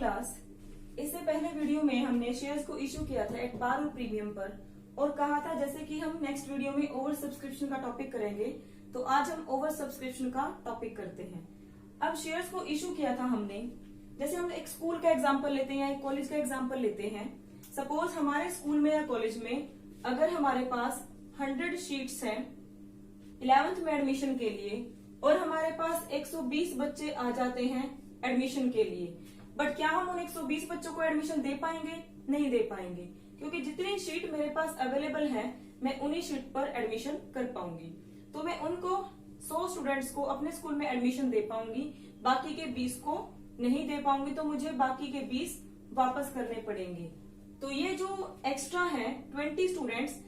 Class. इससे पहले video में हमने शेयर्स को इशू किया था एट पार और प्रीमियम पर और कहा था जैसे कि हम नेक्स्ट वीडियो में ओवर सब्सक्रिप्शन का टॉपिक करेंगे, तो आज हम ओवर सब्सक्रिप्शन का टॉपिक करते हैं। अब शेयर्स को इशू किया था हमने, जैसे हम एक स्कूल का एग्जाम्पल लेते हैं या एक कॉलेज का एग्जाम्पल लेते हैं। सपोज हमारे स्कूल में या कॉलेज में अगर हमारे पास 100 शीट्स हैं 11th में एडमिशन के लिए और हमारे पास 120 बच्चे आ जाते हैं एडमिशन के लिए, बट क्या हम उन 120 बच्चों को एडमिशन दे पाएंगे? नहीं दे पाएंगे, क्योंकि जितनी शीट मेरे पास अवेलेबल है मैं उन्हीं शीट पर एडमिशन कर पाऊंगी। तो मैं उनको 100 स्टूडेंट्स को अपने स्कूल में एडमिशन दे पाऊंगी, बाकी के 20 को नहीं दे पाऊंगी, तो मुझे बाकी के 20 वापस करने पड़ेंगे। तो ये जो एक्स्ट्रा है 20 स्टूडेंट्स,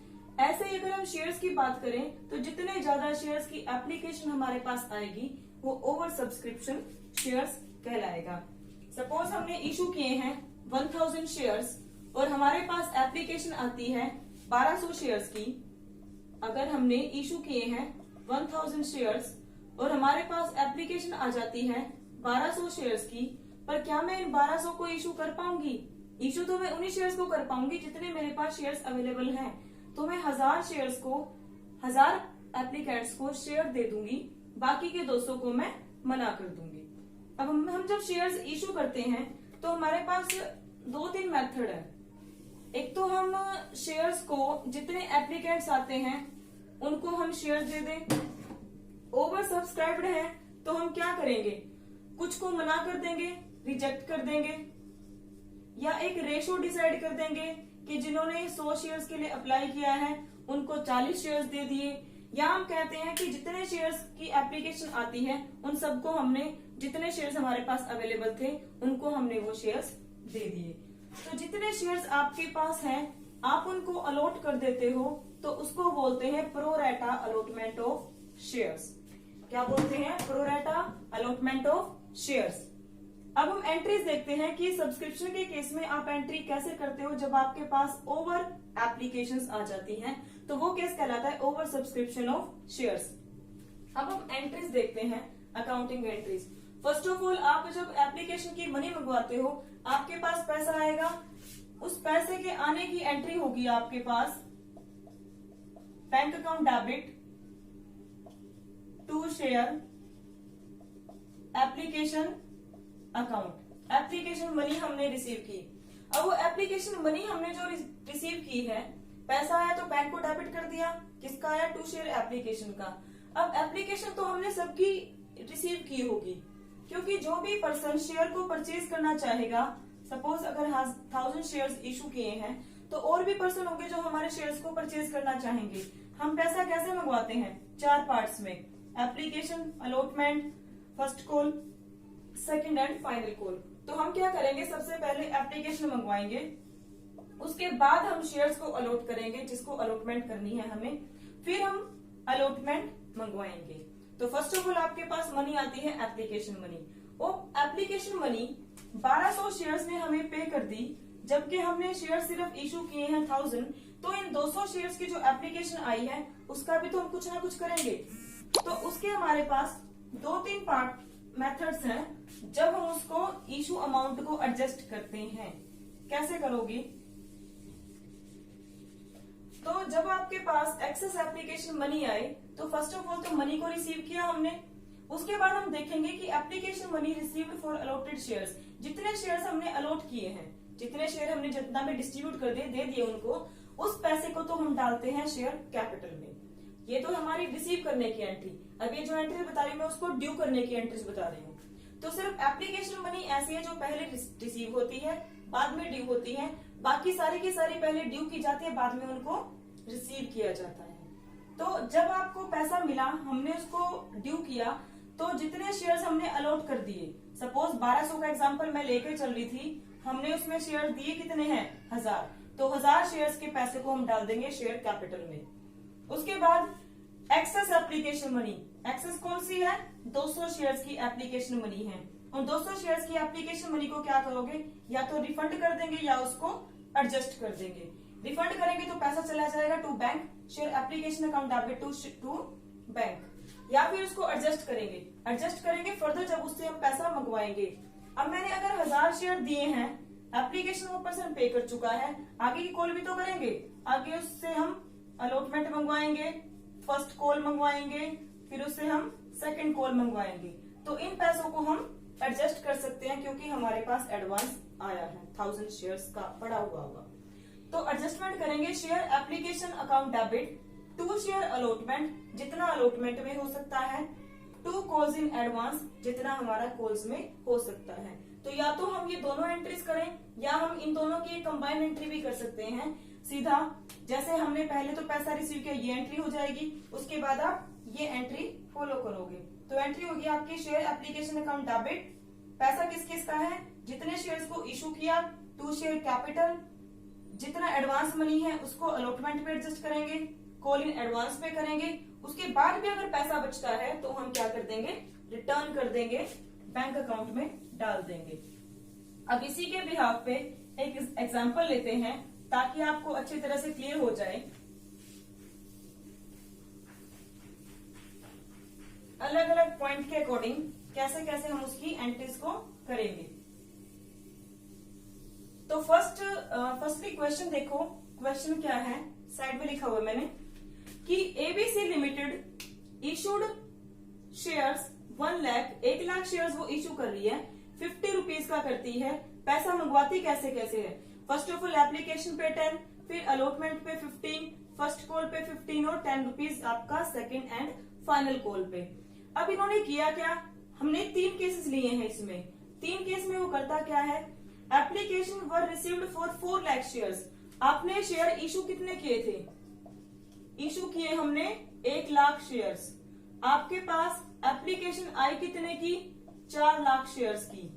ऐसे ही अगर हम शेयर्स की बात करें तो जितने ज्यादा शेयर्स की एप्लीकेशन हमारे पास आएगी वो ओवर सब्सक्रिप्शन शेयर्स कहलाएगा। सपोज हमने इशू किए हैं 1000 शेयर्स और हमारे पास एप्लीकेशन आती है 1200 शेयर्स की। अगर हमने इशू किए हैं 1000 शेयर्स और हमारे पास एप्लीकेशन आ जाती है 1200 शेयर्स की, पर क्या मैं इन 1200 को इशू कर पाऊंगी? इशू तो मैं उन्हीं शेयर्स को कर पाऊंगी जितने मेरे पास शेयर्स अवेलेबल हैं। तो मैं 1000 शेयर्स को 1000 एप्लीकेंट्स को शेयर दे दूंगी, बाकी के 200 को मैं मना कर दूंगी। अब हम जब शेयर्स इशू करते हैं तो हमारे पास 2-3 मेथड है। एक तो हम शेयर्स को जितने एप्लीकेंट्स आते हैं उनको हम शेयर दे दें। ओवर सब्सक्राइब्ड है तो हम क्या करेंगे? कुछ को मना कर देंगे, रिजेक्ट कर देंगे, या एक रेशो डिसाइड कर देंगे कि जिन्होंने 100 शेयर्स के लिए अप्लाई किया है उनको 40 शेयर्स दे दिए, या हम कहते हैं कि जितने शेयर्स की एप्लीकेशन आती है उन सबको हमने जितने शेयर्स हमारे पास अवेलेबल थे उनको हमने वो शेयर्स दे दिए। तो जितने शेयर्स आपके पास हैं आप उनको अलॉट कर देते हो, तो उसको बोलते हैं pro rata allotment of shares. क्या बोलते हैं? Pro rata allotment of shares. अब हम एंट्रीज देखते हैं कि सब्सक्रिप्शन के केस में आप एंट्री कैसे करते हो जब आपके पास ओवर एप्लीकेशंस आ जाती हैं, तो वो केस कहलाता है ओवर सब्सक्रिप्शन ऑफ शेयर्स। अब हम एंट्रीज देखते हैं, accounting entries. First of all, आप जब एप्लीकेशन की मनी मंगवाते हो आपके पास पैसा आएगा, उस पैसे के आने की एंट्री होगी आपके पास bank account debit to share application account. Application money हमने रिसीव की। अब वो एप्लीकेशन मनी हमने जो रिसीव की है, पैसा आया तो बैंक को डेबिट कर दिया, किसका आया? टू शेयर एप्लीकेशन का। अब एप्लीकेशन तो हमने सबकी रिसीव की होगी, क्योंकि जो भी पर्सन शेयर को परचेज करना चाहेगा, सपोज अगर 1000 शेयर्स इशू किए हैं तो और भी पर्सन होंगे जो हमारे शेयर्स को परचेज करना चाहेंगे। हम पैसा कैसे मंगवाते हैं? 4 पार्ट्स में, application, allotment, first call, second and final call. तो हम क्या करेंगे? सबसे पहले एप्लीकेशन मंगवाएंगे, उसके बाद हम शेयर्स को अलॉट करेंगे जिसको अलॉटमेंट करनी है हमें, फिर हम अलॉटमेंट मंगवाएंगे। तो फर्स्ट ऑफ ऑल आपके पास मनी आती है एप्लीकेशन मनी। वो एप्लीकेशन मनी 1200 शेयर्स ने हमें पे कर दी, जबकि हमने शेयर सिर्फ इशू किए हैं 1000। तो इन 200 शेयर्स की जो एप्लीकेशन आई है उसका भी तो हम कुछ ना कुछ करेंगे। तो उसके हमारे पास 2-3 पार्ट मेथड्स हैं जब हम उसको इशू अमाउंट को एडजस्ट करते हैं। कैसे करोगे? तो जब आपके पास एक्सेस एप्लीकेशन मनी आए तो फर्स्ट ऑफ ऑल तो मनी को रिसीव किया हमने, उसके बाद हम देखेंगे कि application money received for allotted shares, जितने शेयर्स हमने अलॉट किए हैं, जितने शेयर हमने जितना में डिस्ट्रीब्यूट कर दे दिए उनको, उस पैसे को तो हम डालते हैं शेयर कैपिटल में। ये तो हमारी रिसीव करने की एंट्री। अब ये जो एंट्री बता रही हूँ मैं उसको ड्यू करने की एंट्रीज बता रही हूँ। तो सिर्फ एप्लीकेशन मनी ऐसी है जो पहले रिसीव होती है बाद में ड्यू होती है, बाकी सारी की सारी पहले ड्यू की जाती है बाद में उनको रिसीव किया जाता है। तो जब आपको पैसा मिला, हमने उसको ड्यू किया, तो जितने शेयर्स हमने अलॉट कर दिए, सपोज 1200 का एग्जांपल मैं लेकर चल रही थी, हमने उसमें शेयर दिए कितने हैं? 1000। तो 1000 शेयर्स के पैसे को हम डाल देंगे शेयर कैपिटल में। उसके बाद एक्सेस एप्लीकेशन मनी, एक्सेस कौन सी है? 200 शेयर्स की एप्लीकेशन मनी है। उन 200 शेयर्स की एप्लीकेशन मनी को क्या करोगे? या तो रिफंड कर देंगे या उसको एडजस्ट कर देंगे। रिफंड करेंगे तो पैसा चला जाएगा to bank, share application account debit to bank, या फिर उसको एडजस्ट करेंगे फर्दर जब उससे हम पैसा मंगवाएंगे। अब मैंने अगर 1000 शेयर दिए हैं, एप्लीकेशन वो पर्सन पे कर चुका है, आगे की कॉल भी तो करेंगे, आगे उससे हम अलॉटमेंट मंगवाएंगे, फर्स्ट कॉल मंगवाएंगे, फिर उससे हम सेकंड कॉल मंगवाएंगे। तो इन पैसों को हम एडजस्ट कर सकते हैं क्योंकि हमारे पास एडवांस आया है 1000 शेयर्स का पड़ा हुआ होगा। तो एडजस्टमेंट करेंगे, share application account debit to share allotment, जितना अलॉटमेंट में हो सकता है, टू कॉल्स इन एडवांस, जितना हमारा कॉल्स में हो सकता है। तो या तो हम ये दोनों एंट्रीज करें या हम इन दोनों की कंबाइंड एंट्री भी कर सकते हैं सीधा। जैसे हमने पहले तो पैसा रिसीव किया, ये एंट्री हो जाएगी, उसके बाद आप ये एंट्री फॉलो करोगे। तो एंट्री होगी आपकी शेयर एप्लीकेशन अकाउंट डेबिट, पैसा किस किस का है, जितने शेयर्स को इशू किया, टू शेयर कैपिटल, जितना एडवांस मनी है उसको अलॉटमेंट पे एडजस्ट करेंगे, कॉल इन एडवांस पे करेंगे, उसके बाद भी अगर पैसा बचता है तो हम क्या कर देंगे, रिटर्न कर देंगे, बैंक अकाउंट में डाल देंगे। अब इसी के बिहाफ पे एक एग्जांपल लेते हैं ताकि आपको अच्छी तरह से क्लियर हो जाए। अलग अलग पॉइंट के अकॉर्डिंग कैसे कैसे हम उसकी एंट्रीज को करेंगे। तो फर्स्टली क्वेश्चन देखो, क्वेश्चन क्या है, साइड में लिखा हुआ मैंने कि ABC limited issued shares 1 lakh, 1 lakh shares वो इशू कर रही है, 50 रुपीज का करती है, पैसा मंगवाती कैसे कैसे है, फर्स्ट ऑफ ऑल एप्लीकेशन पे 10, फिर अलॉटमेंट पे 15, फर्स्ट कॉल पे 15 और 10 रुपीज आपका सेकंड एंड फाइनल कॉल पे। अब इन्होंने किया क्या, हमने 3 केसेस लिए हैं इसमें, 3 केस में वो करता क्या है, application were received for 4 lakh shares, आपने शेयर इशू कितने किए थे, इशू किए हमने 1 लाख शेयर्स, आपके पास एप्लीकेशन आई कितने की, 4 लाख शेयर्स की।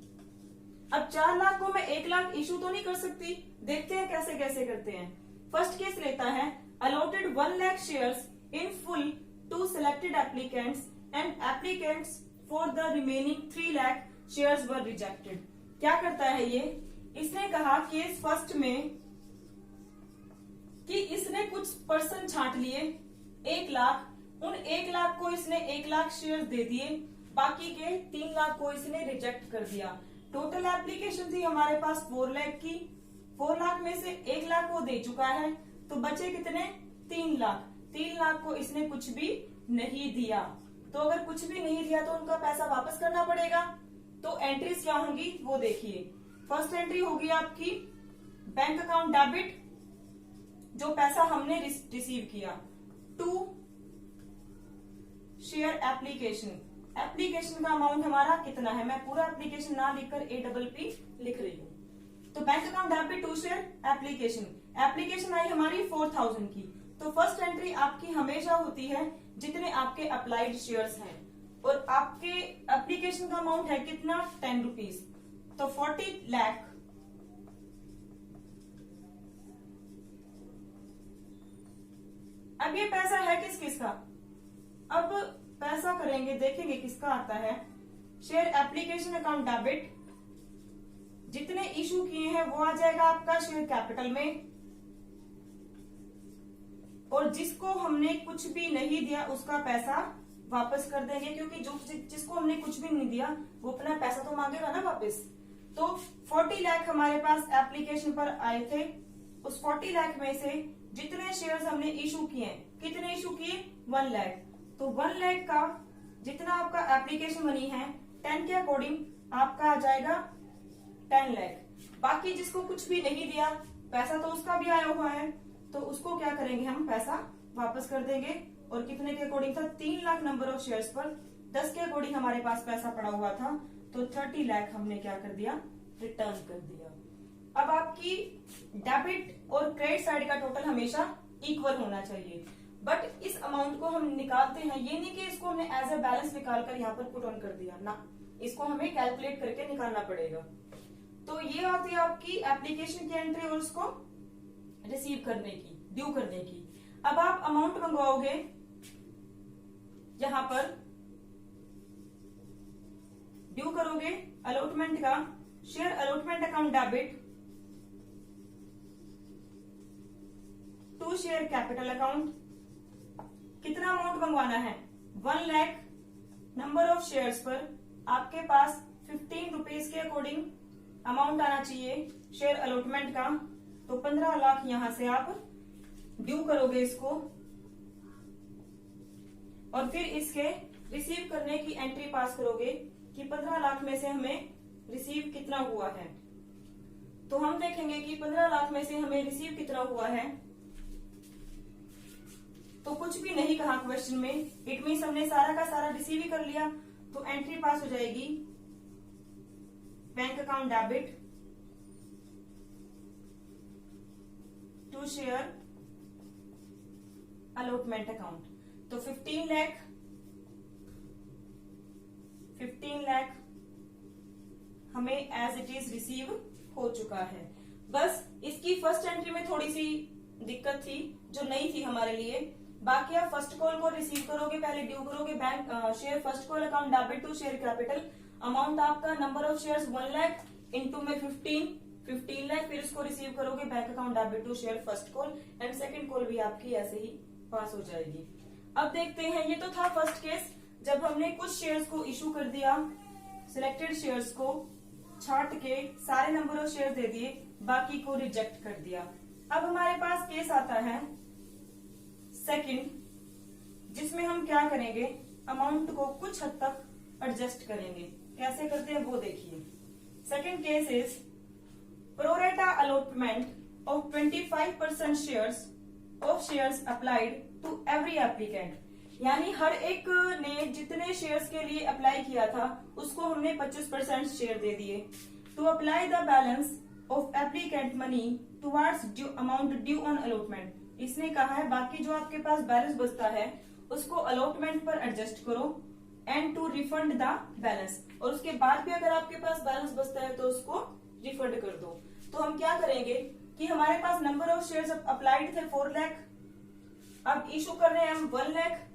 अब 4 लाख को मैं 1 लाख इशू तो नहीं कर सकती, देखते हैं कैसे कैसे करते हैं। फर्स्ट केस लेता है, allotted 1 lakh shares in full to selected applicants and applicants for the remaining 3 lakh shares were rejected. क्या करता है ये, इसने कहा केस फर्स्ट में कि इसने कुछ पर्सन छांट लिए 1 लाख, उन 1 लाख को इसने 1 लाख शेयर दे दिए, बाकी के 3 लाख को इसने रिजेक्ट कर दिया। टोटल एप्लीकेशन थी हमारे पास 4 लाख की, 4 लाख में से 1 लाख वो दे चुका है, तो बचे कितने, 3 लाख। 3 लाख को इसने कुछ भी नहीं दिया, तो अगर कुछ भी नहीं दिया तो उनका पैसा वापस करना पड़ेगा। तो एंट्रीज क्या होंगी वो देखिए। फर्स्ट एंट्री होगी आपकी बैंक अकाउंट डेबिट, जो पैसा हमने रिसीव किया, टू शेयर एप्लीकेशन, एप्लीकेशन का अमाउंट हमारा कितना है, मैं पूरा एप्लीकेशन ना लिखकर APP लिख रही हूँ। तो bank account debit to share application, application आई हमारी 4000 की। तो फर्स्ट एंट्री आपकी हमेशा होती है जितने आपके अप्लाइड शेयर्स हैं, और आपके एप्लीकेशन का अमाउंट है कितना, 10 रुपीज, तो 40 लाख अब ये पैसा है किस किस का, अब पैसा करेंगे, देखेंगे किसका आता है, शेयर एप्लीकेशन अकाउंट डेबिट, जितने इशू किए हैं वो आ जाएगा आपका शेयर कैपिटल में, और जिसको हमने कुछ भी नहीं दिया उसका पैसा वापस कर देंगे, क्योंकि जिसको हमने कुछ भी नहीं दिया वो अपना पैसा तो मांगेगा ना वापस। तो 40 लाख हमारे पास एप्लीकेशन पर आए थे, उस 40 लाख में से जितने शेयर्स हमने इशू किए, कितने इशू किए, 1 लाख, तो 1 लाख का जितना आपका एप्लीकेशन मनी है 10 के अकॉर्डिंग आपका आ जाएगा 10 लाख। बाकी जिसको कुछ भी नहीं दिया, पैसा तो उसका भी आया हुआ है, तो उसको क्या करेंगे, हम पैसा वापस कर देंगे। और कितने के अकॉर्डिंग था, 3 लाख नंबर ऑफ शेयर्स पर 10 के अकॉर्डिंग हमारे पास पैसा पड़ा हुआ था, तो 30 लाख हमने क्या कर दिया, रिटर्न कर दिया। अब आपकी डेबिट और क्रेडिट साइड का टोटल हमेशा इक्वल होना चाहिए, बट इस अमाउंट को हम निकालते हैं, ये नहीं कि इसको हमने एज ए बैलेंस निकाल कर यहाँ पर पुट ऑन कर दिया ना, इसको हमें कैलकुलेट करके निकालना पड़ेगा। तो ये आती है आपकी एप्लीकेशन की एंट्री और उसको रिसीव करने की, ड्यू करने की। अब आप अमाउंट मंगवाओगे, यहां पर ड्यू करोगे अलॉटमेंट का, share allotment account debit to share capital account, कितना अमाउंट मंगवाना है, 1 लाख नंबर ऑफ शेयर्स पर आपके पास 15 रुपीज इसके अकॉर्डिंग अमाउंट आना चाहिए शेयर अलॉटमेंट का, तो 15 लाख यहां से आप ड्यू करोगे इसको, और फिर इसके रिसीव करने की एंट्री पास करोगे कि 15 लाख में से हमें रिसीव कितना हुआ है। तो हम देखेंगे कि 15 लाख में से हमें रिसीव कितना हुआ है। तो कुछ भी नहीं कहा क्वेश्चन में, इट मीन्स हमने सारा का सारा रिसीव ही कर लिया, तो एंट्री पास हो जाएगी bank account debit to share allotment account. तो 15 लाख हमें एज इट इज रिसीव हो चुका है। बस इसकी फर्स्ट एंट्री में थोड़ी सी दिक्कत थी जो नहीं थी हमारे लिए। बाकी आप फर्स्ट कॉल को रिसीव करोगे, पहले ड्यू करोगे bank share first call account debit to share capital, amount आपका number of shares 1 lakh into में 15 लाख, फिर इसको रिसीव करोगे bank account debit to share first call, and second call भी आपकी ऐसे ही पास हो जाएगी। अब देखते हैं, ये तो था फर्स्ट केस जब हमने कुछ शेयर्स को इशू कर दिया, सिलेक्टेड शेयर्स को छांट के सारे नंबर ऑफ शेयर दे दिए, बाकी को रिजेक्ट कर दिया। अब हमारे पास केस आता है सेकंड, जिसमें हम क्या करेंगे, अमाउंट को कुछ हद तक एडजस्ट करेंगे। कैसे करते हैं वो देखिए। Second case is pro rata allotment of 25% shares of shares applied to every applicant, यानी हर एक ने जितने शेयर्स के लिए अप्लाई किया था उसको हमने 25% शेयर दे दिए। To apply the balance of applicant money towards due amount due on allotment, इसने कहा है बाकी जो आपके पास बैलेंस बचता है उसको अलॉटमेंट पर एडजस्ट करो and to refund the balance, और उसके बाद भी अगर आपके पास बैलेंस बचता है तो उसको रिफंड कर दो। तो हम क्या करेंगे कि हमारे पास नंबर ऑफ शेयर्स अप्लाइड थे 4 लाख, अब इशू कर रहे हैं हम 1 लाख।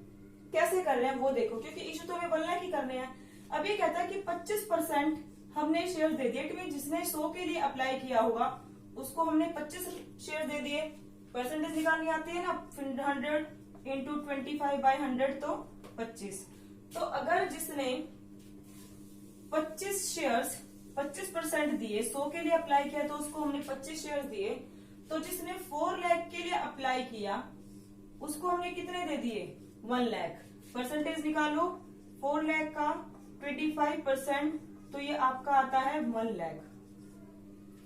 कैसे कर रहे हैं वो देखो, क्योंकि इशू तो हमें 1 लाख ही करने हैं। अब ये कहता है कि 25% हमने शेयर दे दिए, क्योंकि जिसने 100 के लिए अप्लाई किया होगा उसको हमने 25 शेयर दे दिए। परसेंटेज निकालनी आती है ना, 100 इंटू 25/100 तो 25। तो अगर जिसने 25 शेयर्स 25% दिए, 100 के लिए अप्लाई किया तो उसको हमने 25 शेयर दिए, तो जिसने 4 लाख के लिए अप्लाई किया उसको हमने कितने दे दिए, 1 लाख। परसेंटेज निकालो, 4 लाख का 25%, तो ये आपका आता है 1 लाख।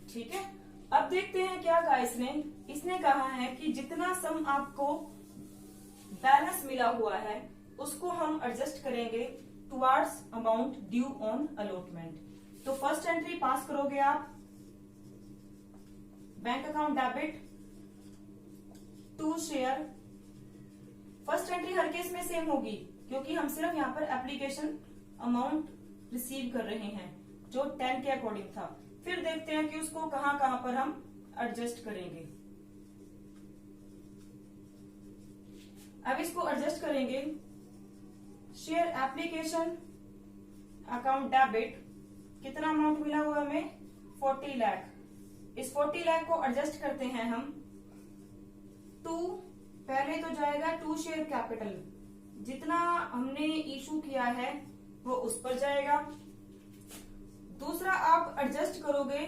ठीक है, अब देखते हैं क्या कहा इसने कहा है कि जितना सम आपको बैलेंस मिला हुआ है उसको हम एडजस्ट करेंगे towards amount due on allotment. तो फर्स्ट एंट्री पास करोगे आप, bank account debit to share. First entry हर केस में सेम होगी क्योंकि हम सिर्फ यहाँ पर एप्लीकेशन अमाउंट रिसीव कर रहे हैं जो 10 के अकॉर्डिंग था। फिर देखते हैं कि उसको कहां पर हम एडजस्ट करेंगे। अब इसको एडजस्ट करेंगे, शेयर एप्लीकेशन अकाउंट डेबिट, कितना अमाउंट मिला हुआ हमें, 40 लाख। इस 40 लाख को एडजस्ट करते हैं हम टू, पहले तो जाएगा टू शेयर कैपिटल, जितना हमने इशू किया है वो उस पर जाएगा। दूसरा आप एडजस्ट करोगे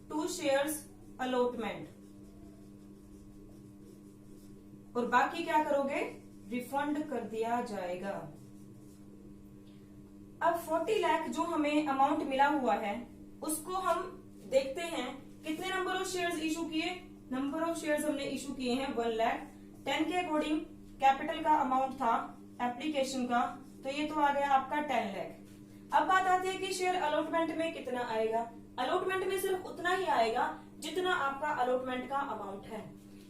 टू शेयर्स अलॉटमेंट, और बाकी क्या करोगे, रिफंड कर दिया जाएगा। अब 40 लाख जो हमें अमाउंट मिला हुआ है उसको हम देखते हैं कितने नंबर ऑफ शेयर्स इशू किए। नंबर ऑफ शेयर्स हमने इशू किए हैं 1 लाख। 10 के अकॉर्डिंग कैपिटल का अमाउंट था एप्लीकेशन का, तो ये तो आ गया आपका 10 लाख। अब बात आती है कि शेयर अलॉटमेंट में कितना आएगा। अलॉटमेंट में सिर्फ उतना ही आएगा जितना आपका अलॉटमेंट का अमाउंट है।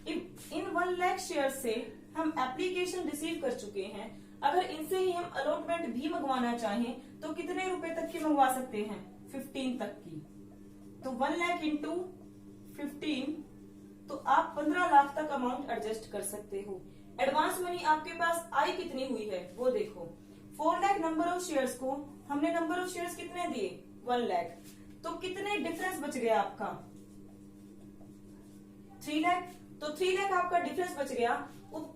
इन 1 लाख शेयर से हम एप्लीकेशन रिसीव कर चुके हैं, अगर इनसे ही हम अलॉटमेंट भी मंगवाना चाहें तो कितने रुपए तक की मंगवा सकते हैं, 15 तक की। तो 1 लाख इंटू 15, तो आप 15 लाख तक अमाउंट एडजस्ट कर सकते हो। एडवांस मनी आपके पास आई कितनी हुई है वो देखो, 4 लाख नंबर ऑफ शेयर्स को हमने नंबर ऑफ शेयर्स कितने दिए, 1 लाख, तो कितने डिफरेंस बच गया आपका, 3 लाख। तो 3 लाख आपका डिफरेंस बच गया।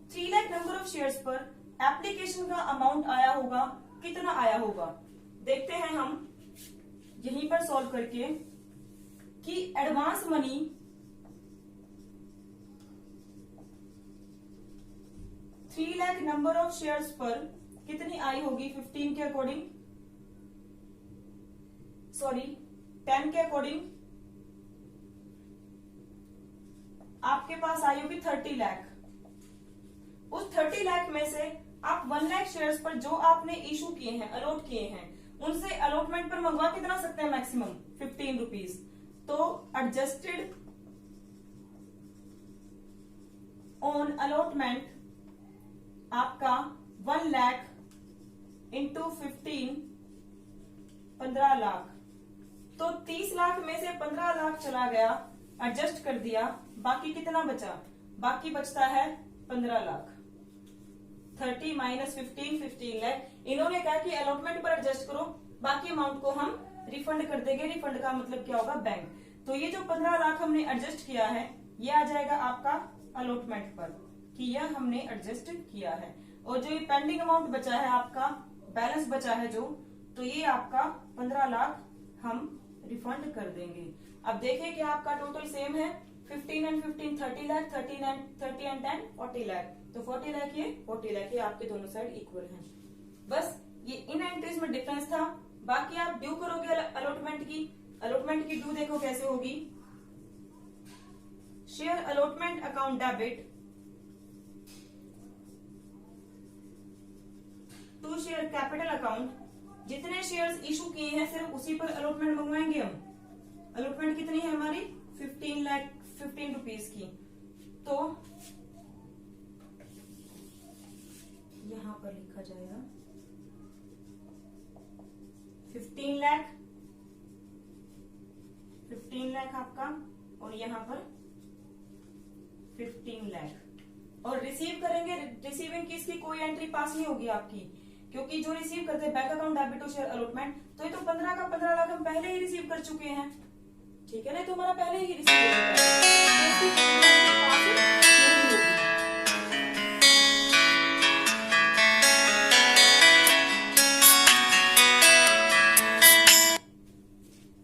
3 लाख नंबर ऑफ शेयर्स पर एप्लीकेशन का अमाउंट आया होगा, कितना आया होगा देखते हैं हम। यहीं पर सॉल्व करके कि advance money three lakh number of shares पर कितनी आई होगी 15 के अकॉर्डिंग, सॉरी 10 के अकॉर्डिंग आपके पास आई होगी 30 लाख। उस 30 लाख में से आप 1 लाख शेयर्स पर जो आपने इशू किए हैं, अलॉट किए हैं, उनसे अलॉटमेंट पर मंगवा कितना सकते हैं मैक्सिमम 15 रुपीज। तो एडजस्टेड ऑन अलॉटमेंट आपका 1 लाख इंटू 15 15 लाख। तो 30 लाख में से 15 लाख चला गया, एडजस्ट कर दिया, बाकी कितना बचा, बाकी बचता है 15 लाख। 30 माइनस 15 15 लाख। इन्होंने कहा कि अलॉटमेंट पर एडजस्ट करो, बाकी अमाउंट को हम रिफंड कर देंगे। रिफंड का मतलब क्या होगा, बैंक। तो ये जो 15 लाख हमने एडजस्ट किया है ये आ जाएगा आपका अलॉटमेंट पर कि यह हमने एडजस्ट किया है। और जो ये पेंडिंग अमाउंट बचा है आपका, बैलेंस बचा है जो, तो ये आपका 15 लाख हम रिफंड कर देंगे। अब देखिए कि आपका टोटल सेम है, 15 एंड 15 30 लाख, 30 एंड 10 40 लाख। तो 40 लाख ये 40 लाख, ये आपके दोनों साइड इक्वल हैं। बस ये इन एंट्रीज में डिफरेंस था। बाकी आप ड्यू करोगे अलॉटमेंट की, अलॉटमेंट की ड्यू देखो कैसे होगी। Share allotment account debit to share capital account. जितने शेयर्स इशू किए हैं सिर्फ उसी पर अलॉटमेंट मंगवाएंगे हम। अलॉटमेंट कितनी है हमारी 15 रुपीज की। तो यहां पर लिखा जाएगा 15 लाख आपका, और यहां पर 15 लाख। और रिसीव करेंगे, रिसीविंग की इसकी कोई एंट्री पास नहीं होगी आपकी, क्योंकि जो रिसीव करते हैं bank account debit to share allotment, तो ये तो 15 का 15 लाख हम पहले ही रिसीव कर चुके हैं, ठीक है ना, तो हमारा पहले ही रिसीव हो चुका है।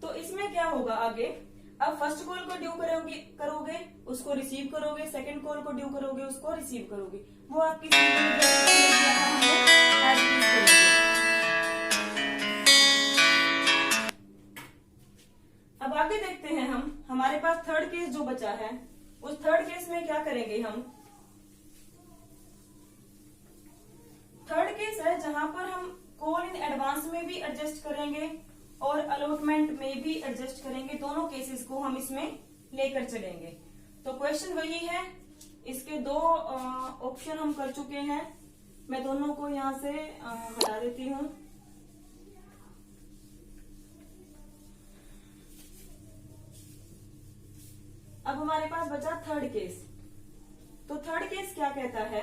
तो इसमें क्या होगा आगे, अब फर्स्ट कॉल को ड्यू करोगे उसको रिसीव करोगे, सेकंड कॉल को ड्यू करोगे उसको रिसीव करोगे, वो आपकी अब आगे देखते हैं हम, हमारे पास थर्ड केस जो बचा है, उस थर्ड केस में क्या करेंगे हम। थर्ड केस है जहां पर हम कॉल इन एडवांस में भी एडजस्ट करेंगे और अलॉटमेंट में भी एडजस्ट करेंगे। दोनों केसेस को हम इसमें लेकर चलेंगे। तो क्वेश्चन वही है, इसके दो ऑप्शन हम कर चुके हैं। मैं दोनों को यहां से हटा देती हूं। अब हमारे पास बचा थर्ड केस। तो थर्ड केस क्या कहता है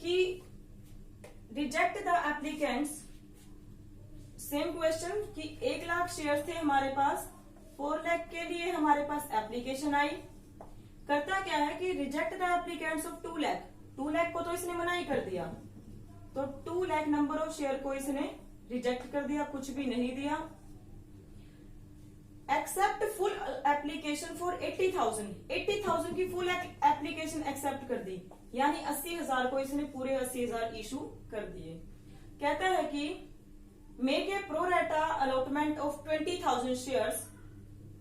कि reject the applicants, same question कि 1 लाख शेयर थे हमारे पास, 4 लाख के लिए हमारे पास एप्लीकेशन आई। करता क्या है कि reject the applicants of 2 lakh. 2 lakh को तो इसने मना ही कर दिया, तो 2 लाख नंबर ऑफ शेयर को इसने रिजेक्ट कर दिया, कुछ भी नहीं दिया। एक्सेप्ट फुल एप्लीकेशन फॉर 80,000, 80,000 की फुल एप्लीकेशन एक्सेप्ट कर दी, यानी 80,000 को इसने पूरे 80,000 इशू कर दिए। कहता है कि make a pro rata allotment of 20,000 shares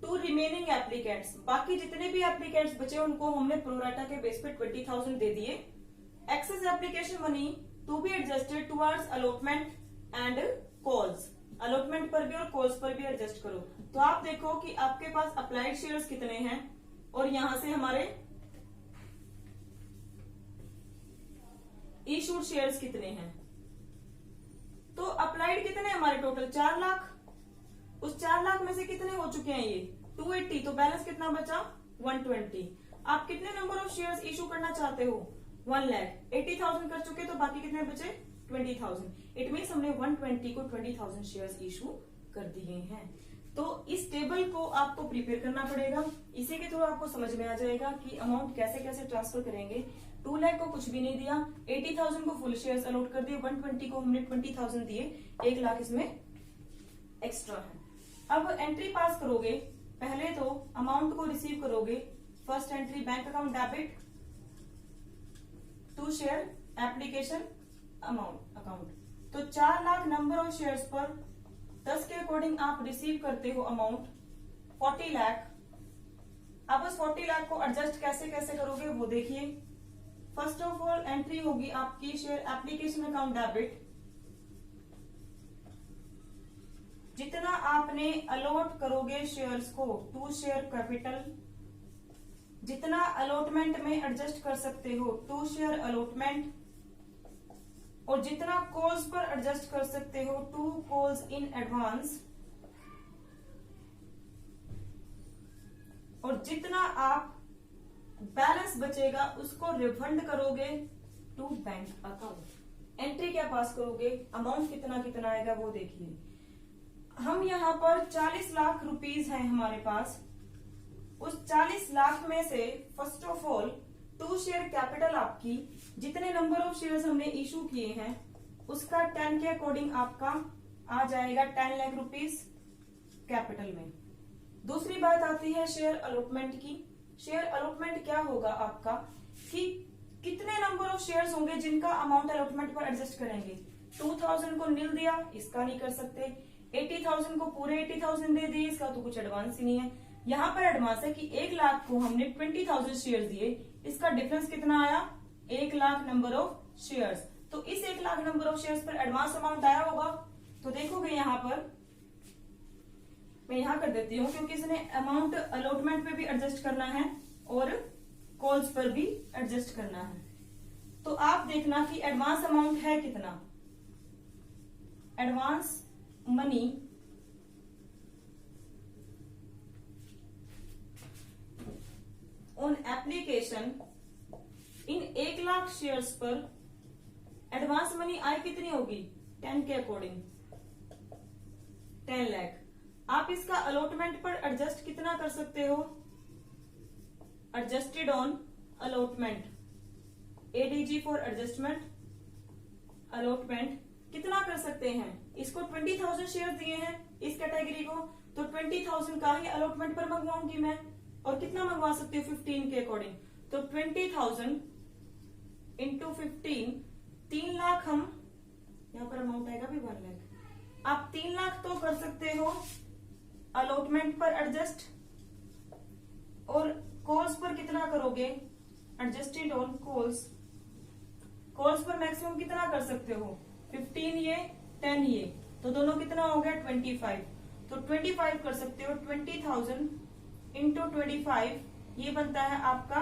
to remaining applicants. बाकी जितने भी एप्लीकेंट्स बचे उनको हमने प्रो रेटा के बेस पे 20,000 दे दिए। Excess application money to be adjusted towards allotment and calls. Allotment पर भी और कॉल्स पर भी एडजस्ट करो। तो आप देखो कि आपके पास अप्लाइड शेयर्स कितने हैं और यहां से हमारे इशूड शेयर्स कितने हैं। तो अप्लाइड कितने हमारे टोटल 4 लाख। उस 4 लाख में से कितने हो चुके हैं ये 280, तो बैलेंस कितना बचा 120। आप कितने नंबर ऑफ शेयर्स इशू करना चाहते हो 1 लाख। 80,000 कर चुके, तो बाकी कितने बचे 20,000। इट मीन्स हमने 120 को 20,000 शेयर्स इशू कर दिए हैं। तो इस टेबल को आपको प्रिपेयर करना पड़ेगा, इसी के थ्रू आपको समझ में आ जाएगा कि अमाउंट कैसे कैसे ट्रांसफर करेंगे। 2 लाख को कुछ भी नहीं दिया, 80,000 को फुल शेयर्स अलॉट कर दिए, 120 को हमने 20,000 दिए, 1 लाख इसमें एक्स्ट्रा है। अब एंट्री पास करोगे, पहले तो अमाउंट को रिसीव करोगे। First entry bank account debit to share application account. तो 4 लाख नंबर ऑफ शेयर्स पर 10 के अकॉर्डिंग आप रिसीव करते हो अमाउंट 40 लाख। अब उस 40 लाख को एडजस्ट कैसे कैसे करोगे वो देखिए। फर्स्ट ऑफ ऑल एंट्री होगी आपकी शेयर एप्लीकेशन अकाउंट डेबिट। जितना आपने अलॉट करोगे शेयर्स को टू शेयर कैपिटल, जितना अलॉटमेंट में एडजस्ट कर सकते हो टू शेयर अलॉटमेंट, और जितना कॉल्स पर एडजस्ट कर सकते हो टू कॉल्स इन एडवांस, और जितना आप बैलेंस बचेगा उसको रिफंड करोगे टू बैंक अकाउंट। एंट्री क्या पास करोगे, अमाउंट कितना कितना आएगा वो देखिए। हम यहाँ पर 40 लाख रुपीस है हमारे पास। उस 40 लाख में से first of all to share capital आपकी, जितने नंबर ऑफ शेयर्स हमने इशू किए हैं उसका 10 के अकॉर्डिंग आपका आ जाएगा 10 लाख रुपीस कैपिटल में। दूसरी बात आती है शेयर अलॉटमेंट की। शेयर अलॉटमेंट क्या होगा आपका कि कितने नंबर ऑफ शेयर्स होंगे जिनका अमाउंट अलॉटमेंट पर एडजस्ट करेंगे। 2000 को नील दिया, इसका नहीं कर सकते। 80,000 को पूरे 80,000 दे दिए, इसका तो कुछ एडवांस ही नहीं है। यहाँ पर एडवांस है कि 1 लाख को हमने 20,000 शेयर दिए, इसका डिफरेंस कितना आया 1 लाख नंबर ऑफ शेयर्स। तो इस 1 लाख नंबर ऑफ शेयर्स पर एडवांस अमाउंट आया होगा। तो देखोगे यहाँ पर मैं यहां कर देती हूँ क्योंकि इसने अमाउंट अलॉटमेंट पे भी एडजस्ट करना है और कॉल्स पर भी एडजस्ट करना है। तो आप देखना कि एडवांस अमाउंट है कितना। Advance money on application in 1 lakh shares पर एडवांस मनी आई कितनी होगी 10 के अकॉर्डिंग 10 लाख। आप इसका अलॉटमेंट पर एडजस्ट कितना कर सकते हो, adjusted on allotment, ADG for adjustment allotment कितना कर सकते हैं। इसको 20,000 शेयर दिए हैं इस कैटेगरी को, तो 20,000 का ही अलॉटमेंट पर मंगवाऊंगी मैं। और कितना मंगवा सकती हूँ 15 के अकॉर्डिंग, तो 20,000 इंटू 15, 3 लाख। हम यहाँ पर अमाउंट आएगा भी 1 लाख। आप 3 लाख तो कर सकते हो अलॉटमेंट पर एडजस्ट, और कॉल्स पर कितना करोगे एडजस्टेड ऑन कॉल्स। कॉल्स पर मैक्सिमम कितना कर सकते हो 15 ये 10 ये, तो दोनों कितना हो गया 25। तो 25 कर सकते हो। 20,000 इंटू 25 ये बनता है आपका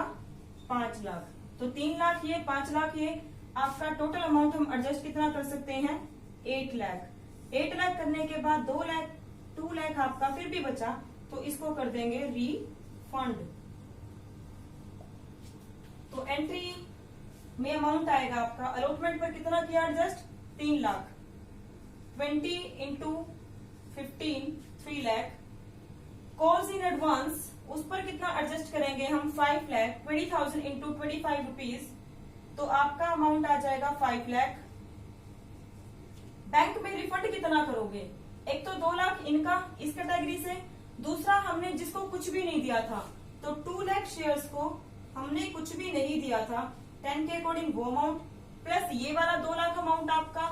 5 लाख। तो 3 लाख ये 5 लाख ये, आपका टोटल अमाउंट हम एडजस्ट कितना कर सकते हैं 8 लाख। 8 लाख करने के बाद 2 लाख आपका फिर भी बचा, तो इसको कर देंगे रीफंड। तो एंट्री में अमाउंट आएगा आपका अलॉटमेंट पर कितना किया adjust 3 lakh. 20 into 15 3 lakh. Calls in advance उस पर कितना एडजस्ट करेंगे हम 5 लाख। 20,000 इंटू 25 रुपीज, तो आपका अमाउंट आ जाएगा 5 लाख। बैंक में रिफंड कितना करोगे, एक तो 2 लाख इनका इस कैटेगरी से, दूसरा हमने जिसको कुछ भी नहीं दिया था, तो 2 लाख शेयर्स को हमने कुछ भी नहीं दिया था 10 के अकॉर्डिंग वो अमाउंट, प्लस ये वाला 2 लाख अमाउंट आपका,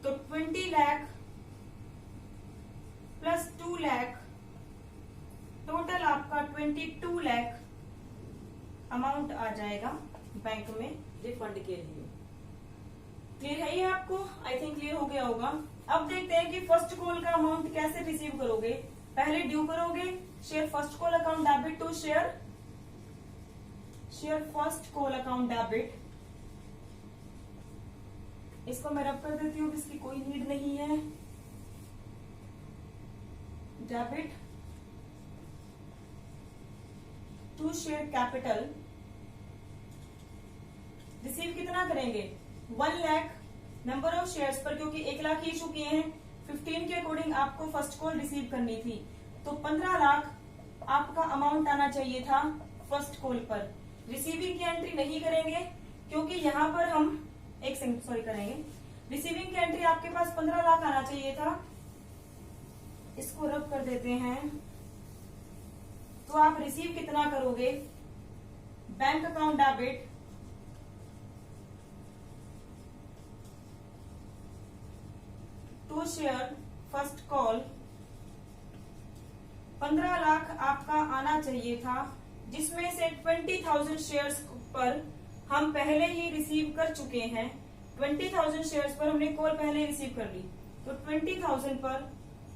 तो 20 लाख प्लस 2 लाख, टोटल आपका 22 लाख अमाउंट आ जाएगा बैंक में रिफंड के लिए। क्लियर है ये आपको, आई थिंक क्लियर हो गया होगा। अब देखते हैं कि फर्स्ट कॉल का अमाउंट कैसे रिसीव करोगे। पहले ड्यू करोगे share first call account debit to share first call account debit. इसको मैं रब कर देती हूँ, इसकी कोई नीड नहीं है। Debit to share capital. Receive कितना करेंगे 1 लाख नंबर ऑफ शेयर्स पर, क्योंकि 1 लाख इशू किए हैं। 15 के अकॉर्डिंग आपको फर्स्ट कॉल रिसीव करनी थी, तो 15 लाख आपका अमाउंट आना चाहिए था फर्स्ट कॉल पर। रिसीविंग की एंट्री नहीं करेंगे क्योंकि यहाँ पर हम एक सेकंड सॉरी करेंगे। रिसीविंग की एंट्री आपके पास 15 लाख आना चाहिए था, इसको रब कर देते हैं, तो आप रिसीव कितना करोगे? Bank account debit to share first call 15 lakh आपका आना चाहिए था, जिसमें से 20,000 शेयर्स पर हम पहले ही रिसीव कर चुके हैं। 20,000 शेयर्स पर हमने कॉल पहले रिसीव कर ली, तो 20,000 पर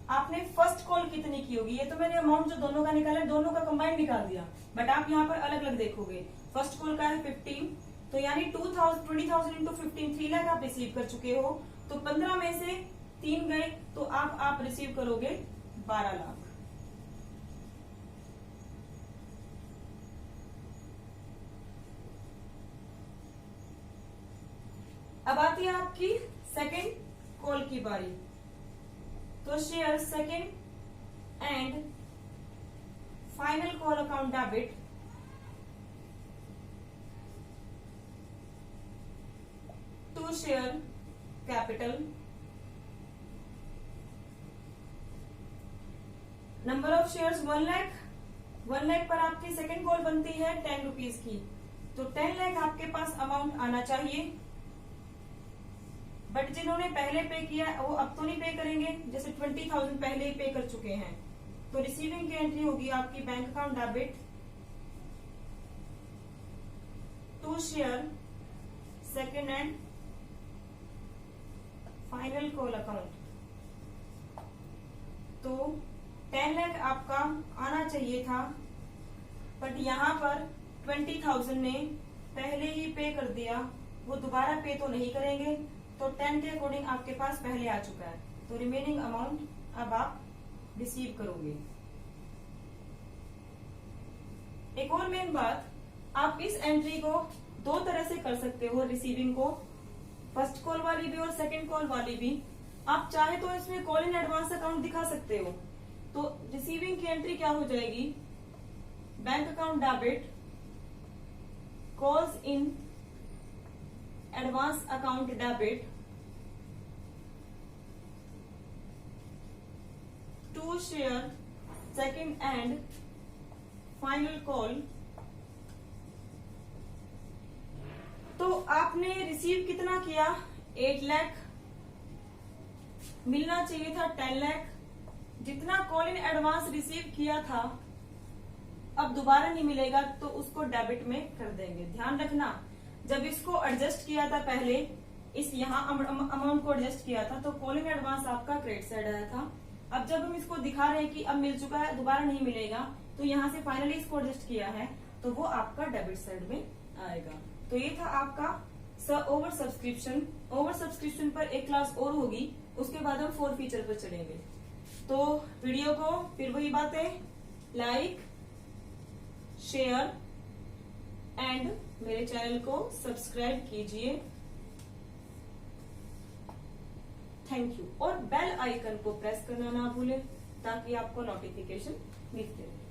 आपने फर्स्ट कॉल कितनी की होगी? ये तो मैंने अमाउंट जो दोनों का निकाला है, दोनों का कंबाइंड निकाल दिया, बट आप यहाँ पर अलग अलग देखोगे। फर्स्ट कॉल का है 15, तो यानी 20,000 इंटू 15 3 लाख आप रिसीव कर चुके हो। तो 15 में से 3 गए, तो आप रिसीव करोगे 12 लाख। अब आती है आपकी सेकेंड कॉल की बारी। तो share second and final call account debit to share capital number of shares 1 lakh. 1 lakh पर आपकी सेकेंड कॉल बनती है 10 रुपीज की, तो 10 लाख आपके पास अमाउंट आना चाहिए। बट जिन्होंने पहले पे किया वो अब तो नहीं पे करेंगे, जैसे 20,000 पहले ही पे कर चुके हैं, तो रिसीविंग की एंट्री होगी आपकी bank account debit to share second and final call account. तो 10 लाख आपका आना चाहिए था, बट यहाँ पर 20,000 ने पहले ही पे कर दिया, वो दोबारा पे तो नहीं करेंगे, तो 10 के अकॉर्डिंग आपके पास पहले आ चुका है, तो रिमेनिंग अमाउंट अब आप रिसीव करोगे। एक और मेन बात, आप इस एंट्री को 2 तरह से कर सकते हो, रिसीविंग को, फर्स्ट कॉल वाली भी और सेकंड कॉल वाली भी। आप चाहे तो इसमें कॉल इन एडवांस अकाउंट दिखा सकते हो। तो रिसीविंग की एंट्री क्या हो जाएगी? Bank account debit calls in advance account debit to share second and final call. तो आपने रिसीव कितना किया? 8 लाख। मिलना चाहिए था 10 लाख। जितना कॉल इन एडवांस रिसीव किया था अब दोबारा नहीं मिलेगा, तो उसको डेबिट में कर देंगे। ध्यान रखना, जब इसको एडजस्ट किया था पहले, इस यहाँ अमाउंट को एडजस्ट किया था, तो कॉल इन एडवांस आपका क्रेडिट साइड आया था। अब जब हम इसको दिखा रहे हैं कि अब मिल चुका है, दोबारा नहीं मिलेगा, तो यहाँ से फाइनली इसको एडजस्ट किया है, तो वो आपका डेबिट साइड में आएगा। तो ये था आपका ओवर सब्सक्रिप्शन। ओवर सब्सक्रिप्शन पर एक क्लास और होगी, उसके बाद हम 4 फीचर पर चलेंगे। तो वीडियो को फिर वही बातें, लाइक, शेयर एंड मेरे चैनल को सब्सक्राइब कीजिए। Thank you. और बेल आइकन को प्रेस करना ना भूलें, ताकि आपको नोटिफिकेशन मिलते रहे।